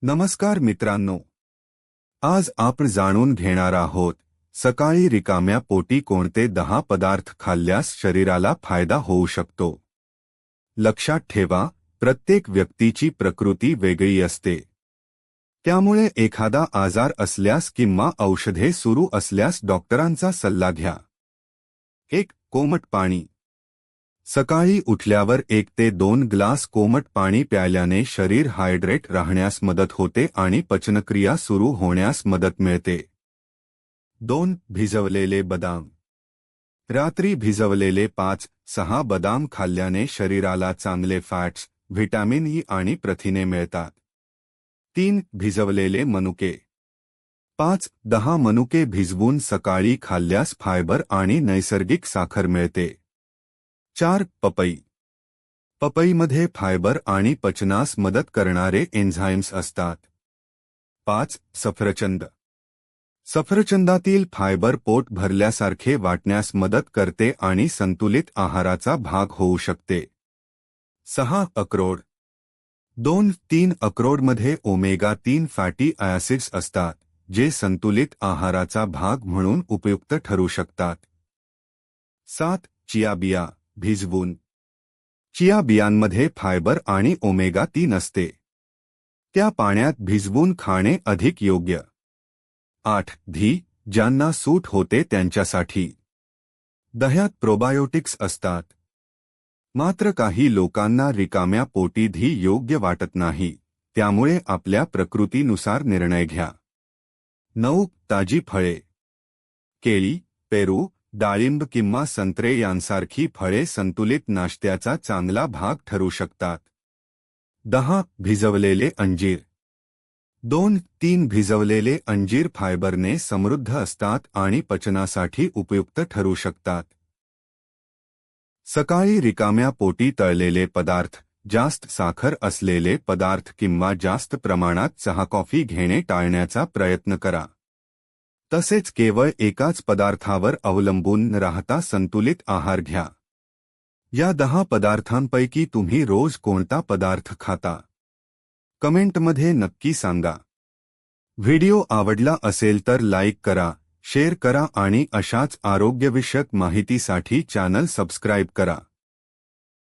नमस्कार मित्रांनो, आज आपण जाणून घेणार आहोत सकाळी रिकाम्या पोटी कोणते 10 पदार्थ खाल्ल्यास शरीराला फायदा होऊ शकतो। लक्षात ठेवा, प्रत्येक व्यक्तीची प्रकृती वेगळी असते, त्यामुळे एखादा आजार असल्यास किंवा औषधे सुरू असल्यास डॉक्टरांचा सल्ला घ्या। 1. कोमट पाणी। सकाळी उठल्यावर 1 ते 2 ग्लास कोमट पाणी प्यायल्याने शरीर हायड्रेट राहण्यास मदत होते आणि पचनक्रिया सुरू होण्यास मदत मिळते। 2. भिजवलेले बदाम। रात्री भिजवलेले 5-6 बदाम खाल्ल्याने शरीराला चांगले फॅट्स, व्हिटॅमिन ई आणि प्रथिने मिळतात। 3. भिजवलेले मनुके। 5-10 मनुके भिजवून सकाळी खाल्ल्यास फायबर आणि नैसर्गिक साखर मिळते। 4. पपई। पपईमध्ये फायबर आणि पचनास मदत करणारे एन्झाइम्स असतात। 5. सफरचंद। सफरचंदातील फायबर पोट भरल्यासारखे वाटण्यास मदत करते आणि संतुलित आहाराचा भाग होऊ शकते। 6. अक्रोड। 2-3 अक्रोडमध्ये ओमेगा 3 फॅटी ॲसिड्स असतात, जे संतुलित आहाराचा भाग म्हणून उपयुक्त ठरू शकतात। 7. चिया बिया भिजवून। चिया बियांमध्ये फायबर आणि ओमेगा 3 असते, त्या पाण्यात भिजवून खाणे अधिक योग्य। 8. दही, ज्यांना सूट होते त्यांच्यासाठी। दह्यात प्रोबायोटिक्स असतात, मात्र काही लोकांना रिकाम्या पोटी दही योग्य वाटत नाही, त्यामुळे आपल्या प्रकृतीनुसार निर्णय घ्या। 9. ताजी फळे। केळी, पेरू, डाळिंब किंवा संत्रे यांसारखी फळे संतुलित नाश्त्याचा चांगला भाग ठरू शकतात। 10. भिजवलेले अंजीर। 2-3 भिजवलेले अंजीर फायबरने समृद्ध असतात आणि पचनासाठी उपयुक्त ठरू शकतात। सकाळी रिकाम्या पोटी तळलेले पदार्थ, जास्त साखर असलेले पदार्थ किंवा जास्त प्रमाणात चहा-कॉफी घेणे टाळण्याचा प्रयत्न करा। तसेच केवळ एकाच पदार्थावर अवलंबून न राहता संतुलित आहार घ्या। या 10 पदार्थांपैकी तुम्ही रोज कोणता पदार्थ खाता? कमेंटमध्ये नक्की सांगा। व्हिडिओ आवडला असेल तर लाईक करा, शेअर करा आणि अशाच आरोग्यविषयक माहितीसाठी चॅनल सबस्क्राईब करा।